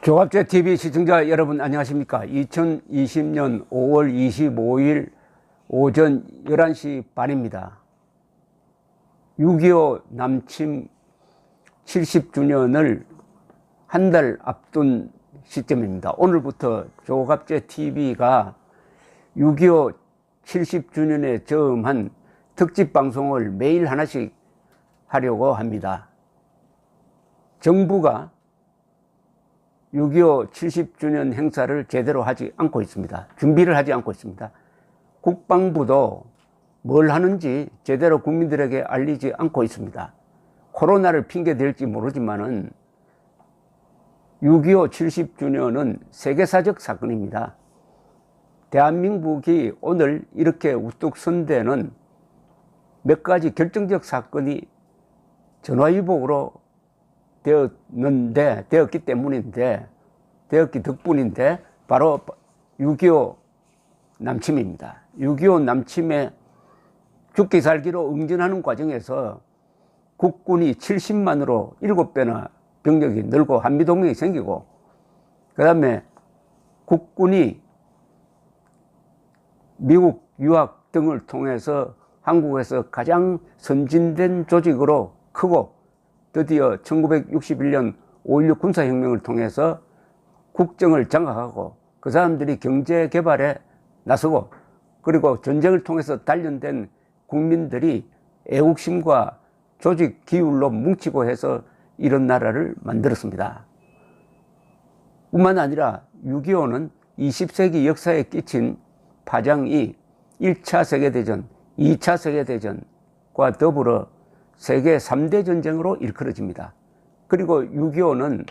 조갑제TV 시청자 여러분 안녕하십니까. 2020년 5월 25일 오전 11시 반입니다. 6.25 남침 70주년을 한 달 앞둔 시점입니다. 오늘부터 조갑제TV가 6.25 70주년에 저음한 특집 방송을 매일 하나씩 하려고 합니다. 정부가 6.25 70주년 행사를 제대로 하지 않고 있습니다. 준비를 하지 않고 있습니다. 국방부도 뭘 하는지 제대로 국민들에게 알리지 않고 있습니다. 코로나를 핑계 댈지 모르지만은 6.25 70주년은 세계사적 사건입니다. 대한민국이 오늘 이렇게 우뚝 선 데는 몇 가지 결정적 사건이 전화위복으로 되었기 덕분인데 바로 6.25 남침입니다. 6.25 남침에 죽기 살기로 응전하는 과정에서 국군이 70만으로 7배나 병력이 늘고 한미동맹이 생기고, 그 다음에 국군이 미국 유학 등을 통해서 한국에서 가장 선진된 조직으로 크고, 드디어 1961년 5.16 군사혁명을 통해서 국정을 장악하고 그 사람들이 경제 개발에 나서고, 그리고 전쟁을 통해서 단련된 국민들이 애국심과 조직 기울로 뭉치고 해서 이런 나라를 만들었습니다. 뿐만 아니라 6.25는 20세기 역사에 끼친 파장이 1차 세계대전, 2차 세계대전과 더불어 세계 3대 전쟁으로 일컬어집니다. 그리고 6.25는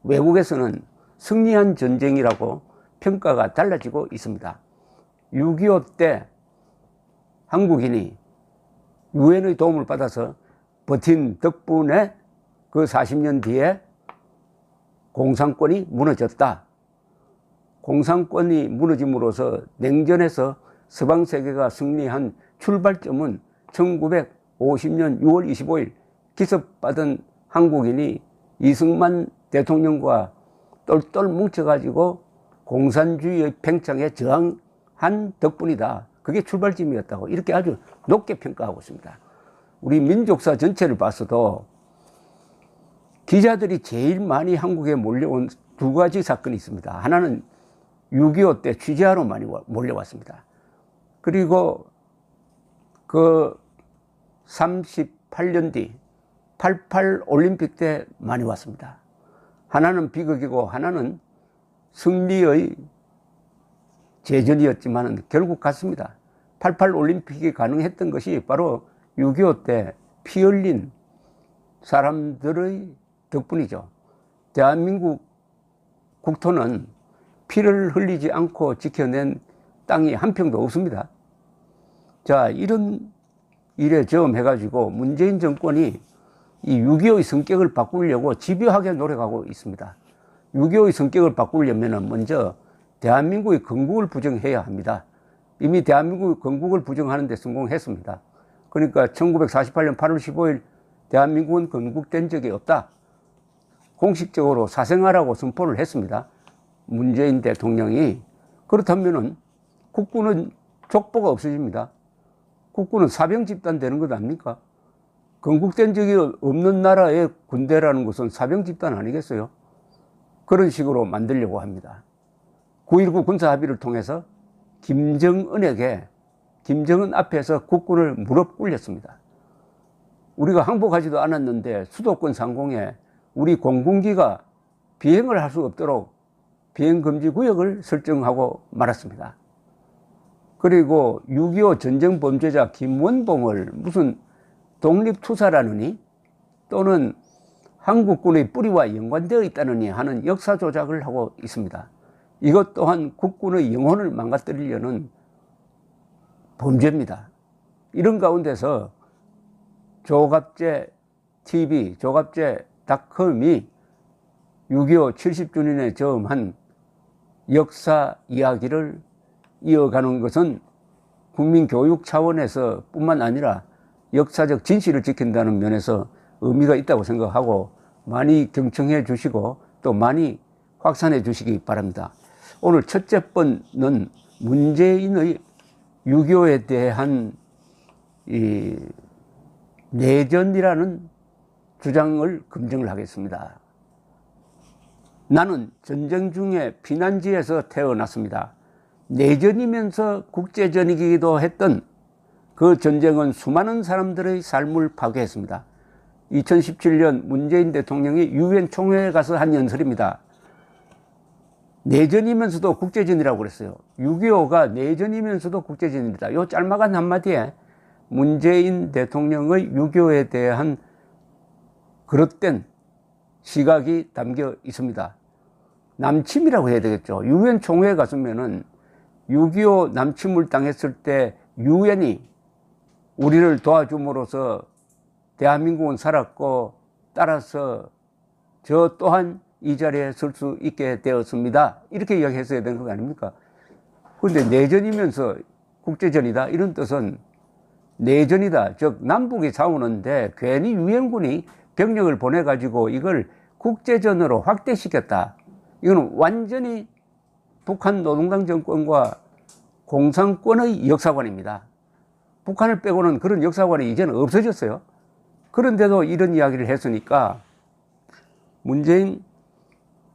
외국에서는 승리한 전쟁이라고 평가가 달라지고 있습니다. 6.25 때 한국인이 유엔의 도움을 받아서 버틴 덕분에 그 40년 뒤에 공산권이 무너졌다. 공산권이 무너짐으로써 냉전에서 서방세계가 승리한 출발점은 1950년 6월 25일 기습받은 한국인이 이승만 대통령과 똘똘 뭉쳐가지고 공산주의의 팽창에 저항한 덕분이다. 그게 출발점이었다고 이렇게 아주 높게 평가하고 있습니다. 우리 민족사 전체를 봤어도 기자들이 제일 많이 한국에 몰려온 두 가지 사건이 있습니다. 하나는 6.25 때 취재하러 많이 몰려왔습니다. 그리고 그 38년 뒤 88 올림픽 때 많이 왔습니다. 하나는 비극이고 하나는 승리의 제전이었지만 결국 갔습니다. 88 올림픽이 가능했던 것이 바로 6.25 때 피 흘린 사람들의 덕분이죠. 대한민국 국토는 피를 흘리지 않고 지켜낸 땅이 한 평도 없습니다. 자, 이런 일에 저음해가지고 문재인 정권이 이 6.25의 성격을 바꾸려고 집요하게 노력하고 있습니다. 6.25의 성격을 바꾸려면 먼저 대한민국의 건국을 부정해야 합니다. 이미 대한민국의 건국을 부정하는 데 성공했습니다. 그러니까 1948년 8월 15일 대한민국은 건국된 적이 없다. 공식적으로 사생활하고 선포를 했습니다. 문재인 대통령이. 그렇다면은 국군은 족보가 없어집니다. 국군은 사병 집단 되는 것 아닙니까? 건국된 적이 없는 나라의 군대라는 것은 사병 집단 아니겠어요? 그런 식으로 만들려고 합니다. 9.19 군사합의를 통해서 김정은 앞에서 국군을 무릎 꿇렸습니다. 우리가 항복하지도 않았는데 수도권 상공에 우리 공군기가 비행을 할 수 없도록 비행금지 구역을 설정하고 말았습니다. 그리고 6.25 전쟁 범죄자 김원봉을 무슨 독립투사라느니 또는 한국군의 뿌리와 연관되어 있다느니 하는 역사 조작을 하고 있습니다. 이것 또한 국군의 영혼을 망가뜨리려는 범죄입니다. 이런 가운데서 조갑제TV, 조갑제닷컴이 6.25 70주년에 저음한 역사 이야기를 이어가는 것은 국민교육 차원에서 뿐만 아니라 역사적 진실을 지킨다는 면에서 의미가 있다고 생각하고 많이 경청해 주시고 또 많이 확산해 주시기 바랍니다. 오늘 첫째 번은 문재인의 유교에 대한 이 내전이라는 주장을 검증을 하겠습니다. 나는 전쟁 중에 피난지에서 태어났습니다. 내전이면서 국제전이기도 했던 그 전쟁은 수많은 사람들의 삶을 파괴했습니다. 2017년 문재인 대통령이 유엔 총회에 가서 한 연설입니다. 내전이면서도 국제전이라고 그랬어요. 6.25가 내전이면서도 국제전입니다. 이 짤막한 한마디에 문재인 대통령의 유교에 대한 그릇된 시각이 담겨 있습니다. 남침이라고 해야 되겠죠. 유엔 총회에 갔으면은 6.25 남침을 당했을 때 유엔이 우리를 도와줌으로써 대한민국은 살았고 따라서 저 또한 이 자리에 설 수 있게 되었습니다. 이렇게 이야기했어야 되는 거 아닙니까? 그런데 내전이면서 국제전이다 이런 뜻은 내전이다, 즉 남북이 싸우는데 괜히 유엔군이 병력을 보내가지고 이걸 국제전으로 확대시켰다. 이거는 완전히 북한 노동당 정권과 공산권의 역사관입니다. 북한을 빼고는 그런 역사관이 이제는 없어졌어요. 그런데도 이런 이야기를 했으니까 문재인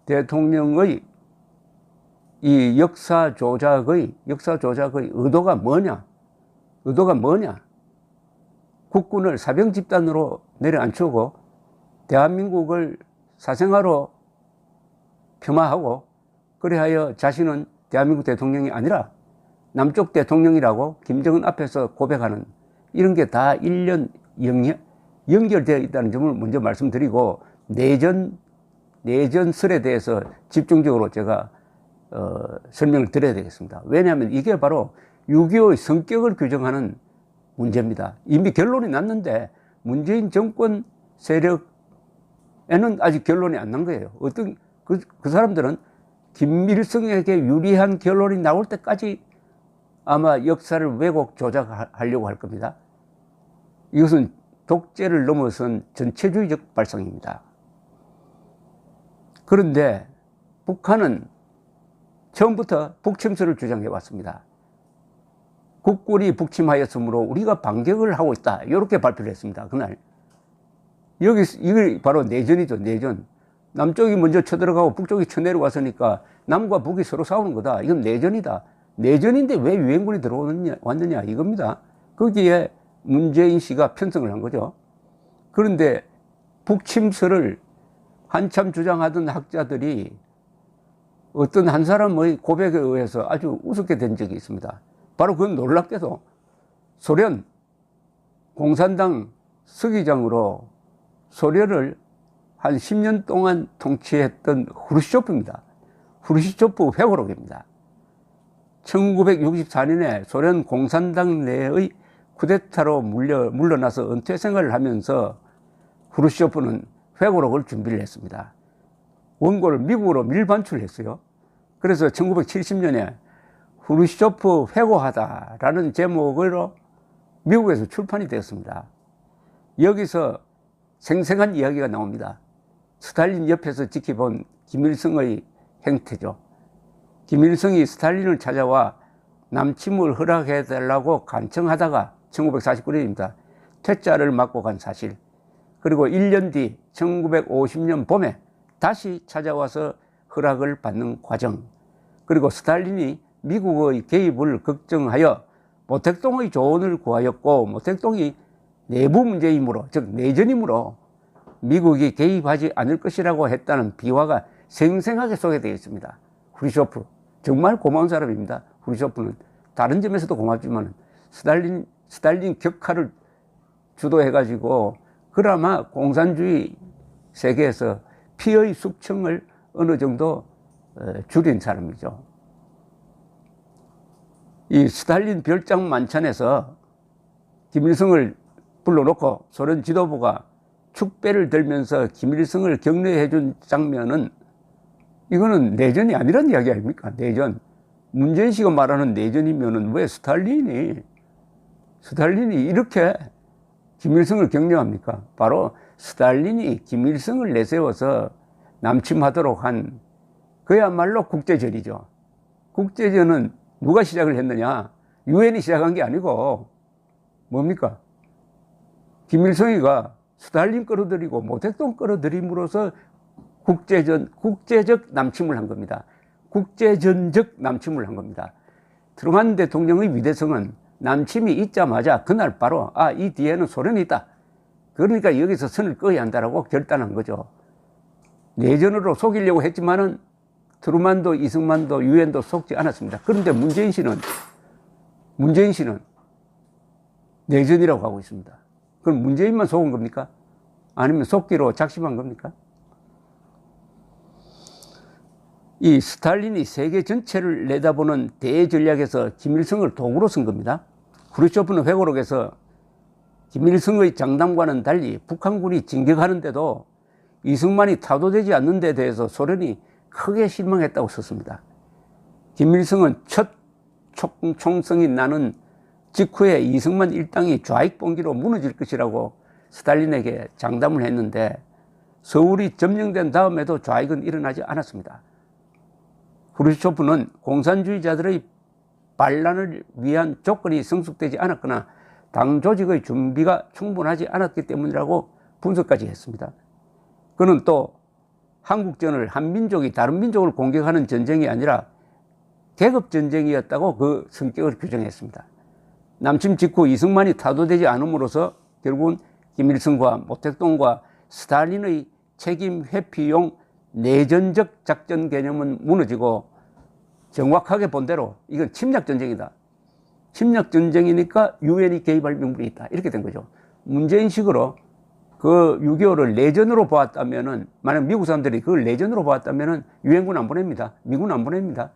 대통령의 이 역사 조작의 의도가 뭐냐? 국군을 사병 집단으로 내려앉히고 대한민국을 사생아로 폄하하고 그리하여 자신은 대한민국 대통령이 아니라 남쪽 대통령이라고 김정은 앞에서 고백하는 이런 게 다 일련 연결되어 있다는 점을 먼저 말씀드리고 내전설에 대해서 집중적으로 제가 설명을 드려야 되겠습니다. 왜냐하면 이게 바로 6.25의 성격을 규정하는 문제입니다. 이미 결론이 났는데 문재인 정권 세력에는 아직 결론이 안 난 거예요. 어떤 그 사람들은 김일성에게 유리한 결론이 나올 때까지 아마 역사를 왜곡 조작하려고 할 겁니다. 이것은 독재를 넘어선 전체주의적 발상입니다. 그런데 북한은 처음부터 북침설을 주장해 왔습니다. 국군이 북침하였으므로 우리가 반격을 하고 있다. 이렇게 발표를 했습니다. 그날. 이게 바로 내전이죠, 내전. 남쪽이 먼저 쳐들어가고 북쪽이 쳐내려왔으니까 남과 북이 서로 싸우는 거다. 이건 내전이다. 내전인데 왜 유엔군이 들어왔느냐 이겁니다. 거기에 문재인 씨가 편성을 한 거죠. 그런데 북침설을 한참 주장하던 학자들이 어떤 한 사람의 고백에 의해서 아주 우습게 된 적이 있습니다. 바로 그건 놀랍게도 소련 공산당 서기장으로 소련을 한 10년 동안 통치했던 후르시초프입니다. 후르시초프 회고록입니다. 1964년에 소련 공산당 내의 쿠데타로 물러나서 은퇴 생활을 하면서 후르시초프는 회고록을 준비를 했습니다. 원고를 미국으로 밀반출했어요. 그래서 1970년에 후르시초프 회고하다라는 제목으로 미국에서 출판이 되었습니다. 여기서 생생한 이야기가 나옵니다. 스탈린 옆에서 지켜본 김일성의 행태죠. 김일성이 스탈린을 찾아와 남침을 허락해달라고 간청하다가 1949년입니다. 퇴짜를 맞고 간 사실. 그리고 1년 뒤 1950년 봄에 다시 찾아와서 허락을 받는 과정. 그리고 스탈린이 미국의 개입을 걱정하여 모택동의 조언을 구하였고 모택동이 내부 문제이므로, 즉 내전이므로 미국이 개입하지 않을 것이라고 했다는 비화가 생생하게 소개되어 있습니다. 후르시초프 정말 고마운 사람입니다. 후르시초프는 다른 점에서도 고맙지만 스탈린 격하를 주도해가지고 그나마 공산주의 세계에서 피의 숙청을 어느 정도 줄인 사람이죠. 이 스탈린 별장 만찬에서 김일성을 불러놓고 소련 지도부가 축배를 들면서 김일성을 격려해 준 장면은 이거는 내전이 아니란 이야기 아닙니까? 내전. 문재인 씨가 말하는 내전이면은 왜 스탈린이 이렇게 김일성을 격려합니까? 바로 스탈린이 김일성을 내세워서 남침하도록 한 그야말로 국제전이죠. 국제전은 누가 시작을 했느냐? 유엔이 시작한 게 아니고 뭡니까? 김일성이가 스탈린 끌어들이고 모택동 끌어들임으로써 국제적 남침을 한 겁니다. 국제전적 남침을 한 겁니다. 트루만 대통령의 위대성은 남침이 있자마자 그날 바로 이 뒤에는 소련이 있다. 그러니까 여기서 선을 꺼야 한다라고 결단한 거죠. 내전으로 속이려고 했지만은 트루만도 이승만도 유엔도 속지 않았습니다. 그런데 문재인 씨는 내전이라고 하고 있습니다. 그럼 문재인만 속은 겁니까? 아니면 속기로 작심한 겁니까? 이 스탈린이 세계 전체를 내다보는 대전략에서 김일성을 도구로 쓴 겁니다. 크루슈초프는 회고록에서 김일성의 장담과는 달리 북한군이 진격하는데도 이승만이 타도되지 않는 데 대해서 소련이 크게 실망했다고 썼습니다. 김일성은 첫 총성이 나는 직후에 이승만 일당이 좌익봉기로 무너질 것이라고 스탈린에게 장담을 했는데 서울이 점령된 다음에도 좌익은 일어나지 않았습니다. 크루슈초프는 공산주의자들의 반란을 위한 조건이 성숙되지 않았거나 당 조직의 준비가 충분하지 않았기 때문이라고 분석까지 했습니다. 그는 또 한국전을 한 민족이 다른 민족을 공격하는 전쟁이 아니라 계급전쟁이었다고 그 성격을 규정했습니다. 남침 직후 이승만이 타도되지 않음으로써 결국은 김일성과 모택동과 스탈린의 책임 회피용 내전적 작전 개념은 무너지고 정확하게 본 대로 이건 침략전쟁이다. 침략전쟁이니까 유엔이 개입할 명분이 있다. 이렇게 된 거죠. 문재인식으로 그 6.25를 내전으로 보았다면은, 만약 미국 사람들이 그걸 내전으로 보았다면은 유엔군 안 보냅니다. 미군 안 보냅니다.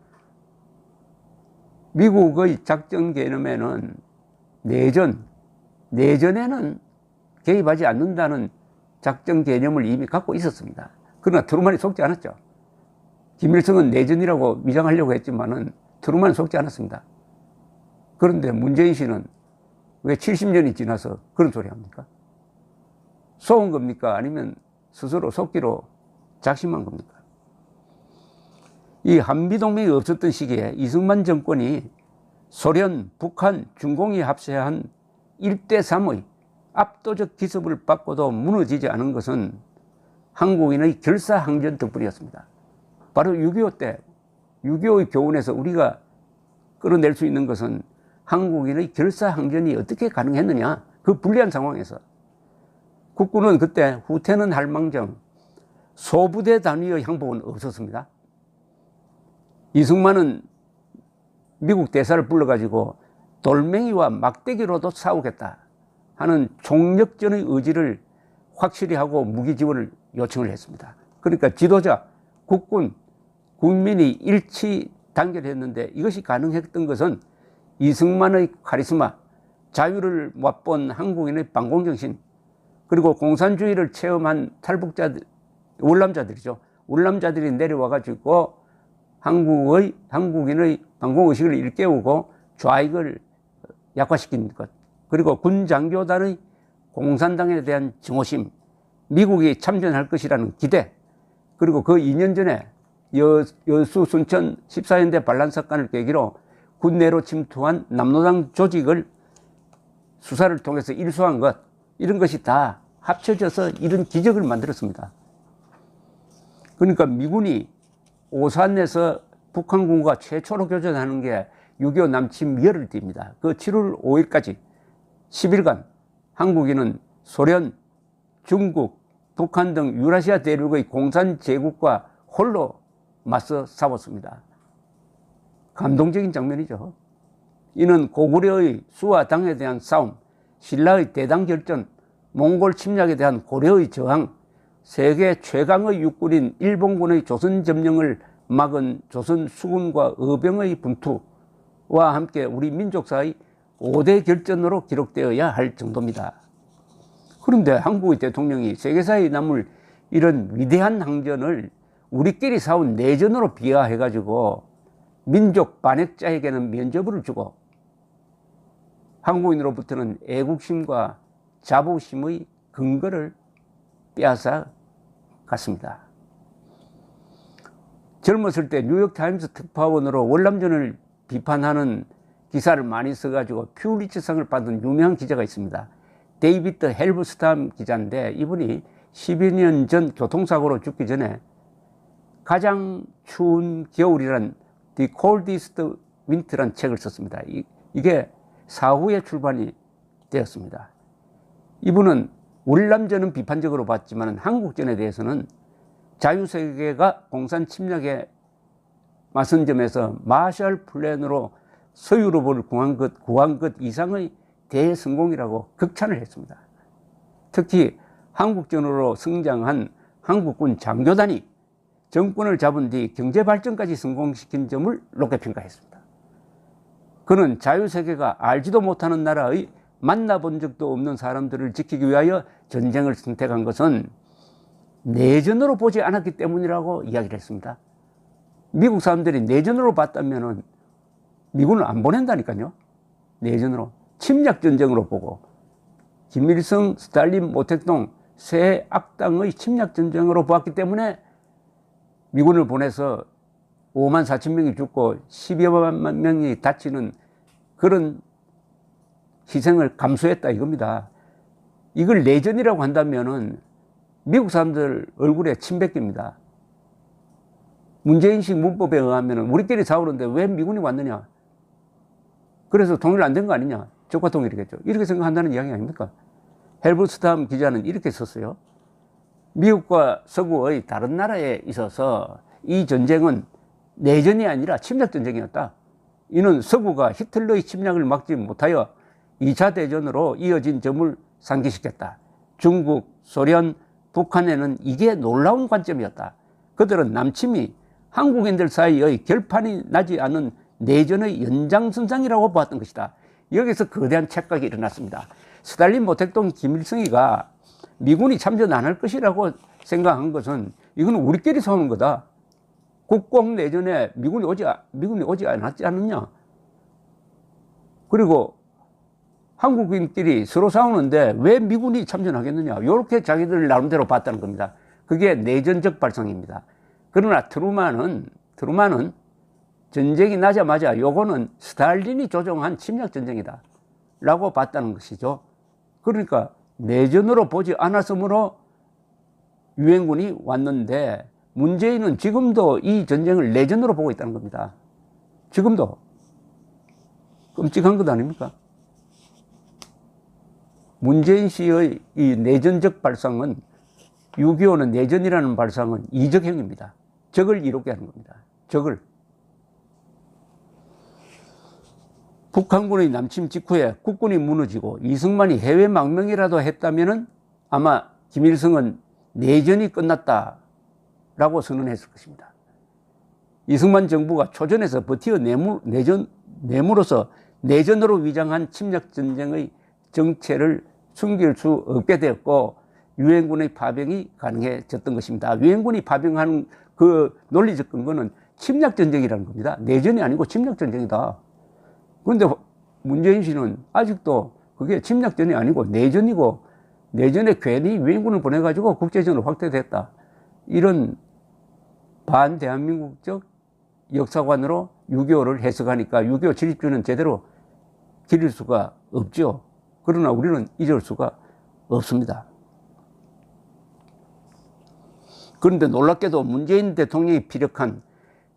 미국의 작전 개념에는 내전에는 개입하지 않는다는 작전 개념을 이미 갖고 있었습니다. 그러나 트루만이 속지 않았죠. 김일성은 내전이라고 위장하려고 했지만은 트루만은 속지 않았습니다. 그런데 문재인 씨는 왜 70년이 지나서 그런 소리 합니까? 속은 겁니까? 아니면 스스로 속기로 작심한 겁니까? 이 한미동맹이 없었던 시기에 이승만 정권이 소련, 북한, 중공이 합세한 1대3의 압도적 기습을 받고도 무너지지 않은 것은 한국인의 결사항전 덕분이었습니다. 바로 6.25 때, 6.25의 교훈에서 우리가 끌어낼 수 있는 것은 한국인의 결사항전이 어떻게 가능했느냐, 그 불리한 상황에서. 국군은 그때 후퇴는 할망정 소부대 단위의 항복은 없었습니다. 이승만은 미국 대사를 불러가지고 돌멩이와 막대기로도 싸우겠다 하는 총력전의 의지를 확실히 하고 무기 지원을 요청을 했습니다. 그러니까 지도자, 국군, 국민이 일치 단결했는데 이것이 가능했던 것은 이승만의 카리스마, 자유를 맛본 한국인의 반공정신, 그리고 공산주의를 체험한 탈북자들, 월남자들이죠. 월남자들이 내려와가지고 한국인의 반공의식을 일깨우고 좌익을 약화시킨 것, 그리고 군장교단의 공산당에 대한 증오심, 미국이 참전할 것이라는 기대, 그리고 그 2년 전에 여수 순천 14연대 반란 사건을 계기로 군내로 침투한 남로당 조직을 수사를 통해서 일소한 것, 이런 것이 다 합쳐져서 이런 기적을 만들었습니다. 그러니까 미군이 오산에서 북한군과 최초로 교전하는 게 6.25 남침 열흘 뒤입니다. 그 7월 5일까지 10일간 한국인은 소련, 중국, 북한 등 유라시아 대륙의 공산 제국과 홀로 맞서 싸웠습니다. 감동적인 장면이죠. 이는 고구려의 수와 당에 대한 싸움, 신라의 대당 결전, 몽골 침략에 대한 고려의 저항, 세계 최강의 육군인 일본군의 조선 점령을 막은 조선 수군과 의병의 분투와 함께 우리 민족사의 5대 결전으로 기록되어야 할 정도입니다. 그런데 한국의 대통령이 세계사에 남을 이런 위대한 항전을 우리끼리 싸운 내전으로 비하해가지고 민족 반역자에게는 면죄부를 주고 한국인으로부터는 애국심과 자부심의 근거를 빼앗아 갔습니다. 젊었을 때 뉴욕타임스 특파원으로 월남전을 비판하는 기사를 많이 써가지고 퓰리츠상을 받은 유명한 기자가 있습니다. 데이비드 헬브스탐 기자인데 이분이 12년 전 교통사고로 죽기 전에 가장 추운 겨울이란 The Coldest Winter란 책을 썼습니다. 이게 사후에 출판이 되었습니다. 이분은 월남전은 비판적으로 봤지만 한국전에 대해서는 자유세계가 공산 침략에 맞선 점에서 마셜 플랜으로 서유럽을 구한 것 이상의 대성공이라고 극찬을 했습니다. 특히 한국전으로 성장한 한국군 장교단이 정권을 잡은 뒤 경제발전까지 성공시킨 점을 높게 평가했습니다. 그는 자유세계가 알지도 못하는 나라의 만나본 적도 없는 사람들을 지키기 위하여 전쟁을 선택한 것은 내전으로 보지 않았기 때문이라고 이야기를 했습니다. 미국 사람들이 내전으로 봤다면 미군을 안 보낸다니까요. 내전으로. 침략전쟁으로 보고 김일성, 스탈린, 모택동 세 악당의 침략전쟁으로 보았기 때문에 미군을 보내서 5만 4천 명이 죽고 10여만 명이 다치는 그런 희생을 감수했다 이겁니다. 이걸 내전이라고 한다면은 미국 사람들 얼굴에 침 뱉깁니다. 문재인식 문법에 의하면 우리끼리 싸우는데 왜 미군이 왔느냐? 그래서 통일 안 된 거 아니냐? 적과 통일이겠죠. 이렇게 생각한다는 이야기 아닙니까? 헬브스탐 기자는 이렇게 썼어요. 미국과 서구의 다른 나라에 있어서 이 전쟁은 내전이 아니라 침략전쟁이었다. 이는 서구가 히틀러의 침략을 막지 못하여 2차 대전으로 이어진 점을 상기시켰다. 중국, 소련, 북한에는 이게 놀라운 관점이었다. 그들은 남침이 한국인들 사이의 결판이 나지 않은 내전의 연장선상이라고 보았던 것이다. 여기서 거대한 착각이 일어났습니다. 스탈린, 모택동, 김일성이가 미군이 참전 안 할 것이라고 생각한 것은 이건 우리끼리 싸우는 거다. 국공내전에 미군이 오지 않았지 않느냐. 그리고 한국인끼리 서로 싸우는데 왜 미군이 참전하겠느냐. 이렇게 자기들 나름대로 봤다는 겁니다. 그게 내전적 발상입니다. 그러나 트루만은 전쟁이 나자마자 요거는 스탈린이 조종한 침략전쟁이다 라고 봤다는 것이죠. 그러니까 내전으로 보지 않았으므로 유엔군이 왔는데 문재인은 지금도 이 전쟁을 내전으로 보고 있다는 겁니다. 지금도. 끔찍한 것 아닙니까? 문재인 씨의 이 내전적 발상은 6.25는 내전이라는 발상은 이적형입니다. 적을 이롭게 하는 겁니다. 적을. 북한군의 남침 직후에 국군이 무너지고 이승만이 해외 망명이라도 했다면 아마 김일성은 내전이 끝났다라고 선언했을 것입니다. 이승만 정부가 초전에서 버텨내므로써 내전으로 위장한 침략전쟁의 정체를 숨길 수 없게 되었고 유엔군의 파병이 가능해졌던 것입니다. 유엔군이 파병하는 그 논리적 근거는 침략전쟁이라는 겁니다. 내전이 아니고 침략전쟁이다. 그런데 문재인 씨는 아직도 그게 침략전이 아니고 내전이고 내전에 괜히 유엔군을 보내가지고 국제전으로 확대됐다. 이런 반대한민국적 역사관으로 6.25를 해석하니까 6.25 70주년 제대로 기릴 수가 없죠. 그러나 우리는 잊을 수가 없습니다. 그런데 놀랍게도 문재인 대통령이 피력한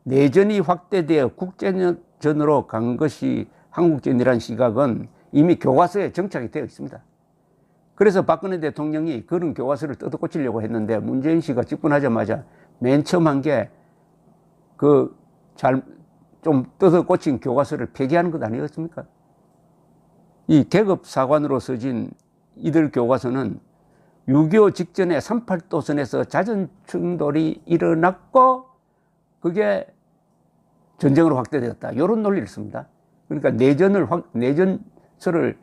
내전이 확대되어 국제전으로 간 것이 한국전이라는 시각은 이미 교과서에 정착이 되어 있습니다. 그래서 박근혜 대통령이 그런 교과서를 뜯어고치려고 했는데 문재인 씨가 집권하자마자 맨 처음 한 게 좀 뜯어고친 교과서를 폐기하는 것 아니었습니까? 이 계급사관으로 써진 이들 교과서는 6.25 직전에 38도선에서 잦은 충돌이 일어났고 그게 전쟁으로 확대되었다. 이런 논리를 씁니다. 그러니까 내전설을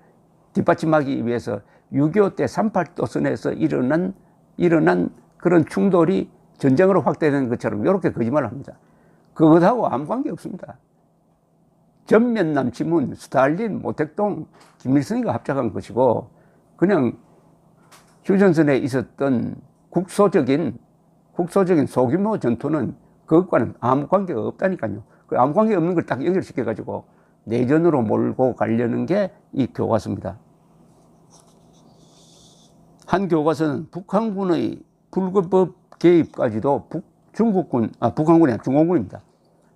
뒷받침하기 위해서 6.25 때 38도선에서 일어난 그런 충돌이 전쟁으로 확대되는 것처럼 이렇게 거짓말을 합니다. 그것하고 아무 관계 없습니다. 전면 남침은 스탈린, 모택동, 김일성이가 합작한 것이고 그냥 휴전선에 있었던 국소적인 소규모 전투는 그것과는 아무 관계가 없다니까요. 그 아무 관계 없는 걸 딱 연결시켜가지고 내전으로 몰고 가려는 게 이 교과서입니다. 한 교과서는 북한군의 불법 개입까지도 중공군입니다.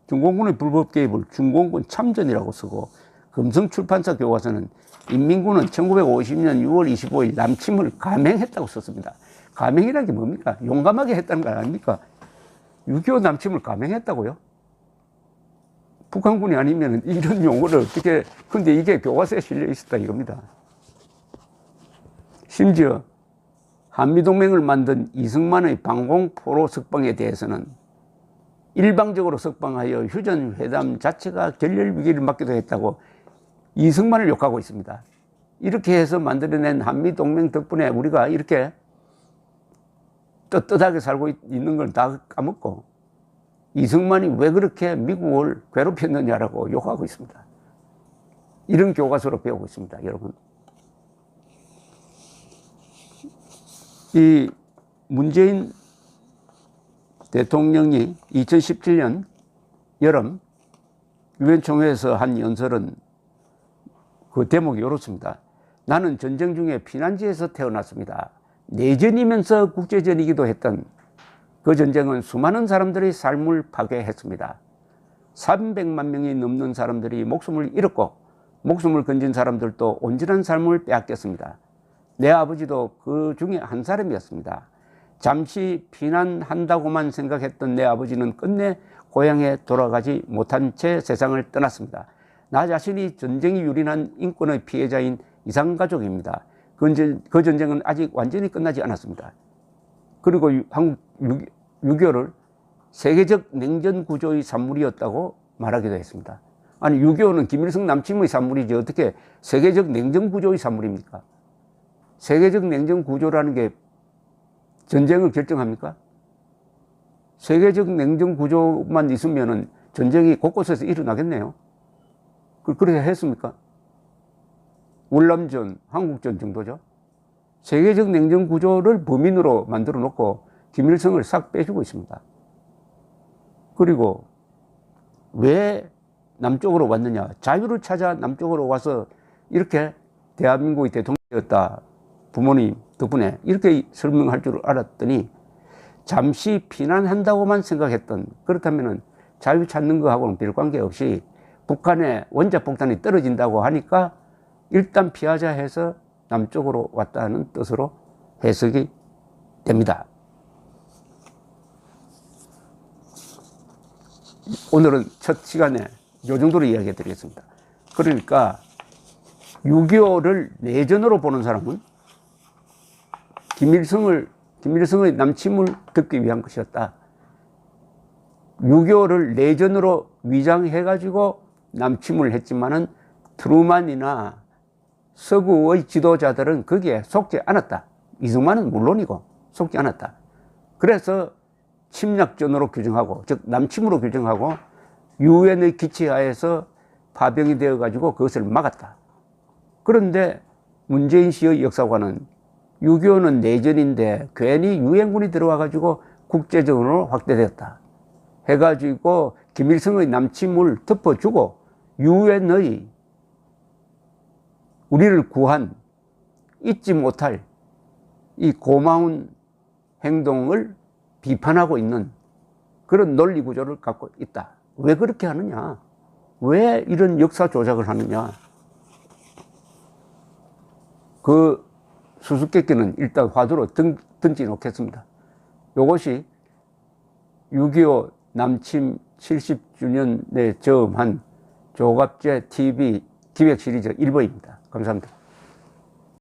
중공군의 불법 개입을 중공군 참전이라고 쓰고, 금성출판사 교과서는 인민군은 1950년 6월 25일 남침을 감행했다고 썼습니다. 감행이라는 게 뭡니까? 용감하게 했다는 거 아닙니까? 6.25 남침을 감행했다고요? 북한군이 아니면 이런 용어를 어떻게, 근데 이게 교과서에 실려 있었다 이겁니다. 심지어 한미동맹을 만든 이승만의 방공포로 석방에 대해서는 일방적으로 석방하여 휴전회담 자체가 결렬위기를 맞기도 했다고 이승만을 욕하고 있습니다. 이렇게 해서 만들어낸 한미동맹 덕분에 우리가 이렇게 떳떳하게 살고 있는 걸 다 까먹고 이승만이 왜 그렇게 미국을 괴롭혔느냐라고 욕하고 있습니다. 이런 교과서로 배우고 있습니다, 여러분. 이 문재인 대통령이 2017년 여름 유엔 총회에서 한 연설은 그 대목이 이렇습니다. 나는 전쟁 중에 피난지에서 태어났습니다. 내전이면서 국제전이기도 했던 그 전쟁은 수많은 사람들의 삶을 파괴했습니다. 300만 명이 넘는 사람들이 목숨을 잃었고 목숨을 건진 사람들도 온전한 삶을 빼앗겼습니다. 내 아버지도 그 중에 한 사람이었습니다. 잠시 피난한다고만 생각했던 내 아버지는 끝내 고향에 돌아가지 못한 채 세상을 떠났습니다. 나 자신이 전쟁이 유린한 인권의 피해자인 이산가족입니다. 그 전쟁은 아직 완전히 끝나지 않았습니다. 그리고 한국 6.25를 세계적 냉전 구조의 산물이었다고 말하기도 했습니다. 아니 6.25는 김일성 남침의 산물이지 어떻게 세계적 냉전 구조의 산물입니까? 세계적 냉전 구조라는 게 전쟁을 결정합니까? 세계적 냉전 구조만 있으면은 전쟁이 곳곳에서 일어나겠네요. 그렇게 했습니까? 월남전, 한국전 정도죠. 세계적 냉전 구조를 범인으로 만들어 놓고 김일성을 싹 빼주고 있습니다. 그리고 왜 남쪽으로 왔느냐? 자유를 찾아 남쪽으로 와서 이렇게 대한민국의 대통령이었다. 부모님 덕분에 이렇게 설명할 줄 알았더니 잠시 피난한다고만 생각했던, 그렇다면 자유 찾는 거하고는 별 관계없이 북한의 원자폭탄이 떨어진다고 하니까 일단 피하자 해서 남쪽으로 왔다는 뜻으로 해석이 됩니다. 오늘은 첫 시간에 이 정도로 이야기해 드리겠습니다. 그러니까 6.25를 내전으로 보는 사람은 김일성의 남침을 듣기 위한 것이었다. 6.25를 내전으로 위장해가지고 남침을 했지만은 트루만이나 서구의 지도자들은 거기에 속지 않았다. 이승만은 물론이고 속지 않았다. 그래서 침략전으로 규정하고, 즉 남침으로 규정하고 유엔의 기치하에서 파병이 되어가지고 그것을 막았다. 그런데 문재인 씨의 역사관은 6.25는 내전인데 괜히 유엔군이 들어와가지고 국제전으로 확대되었다 해가지고 김일성의 남침을 덮어주고 유엔의 우리를 구한 잊지 못할 이 고마운 행동을 비판하고 있는 그런 논리 구조를 갖고 있다. 왜 그렇게 하느냐? 왜 이런 역사 조작을 하느냐? 그 수수께끼는 일단 화두로 던지 놓겠습니다. 이것이 6.25 남침 70주년에 저음한 조갑제 TV 기획 시리즈 1부입니다. 감사합니다.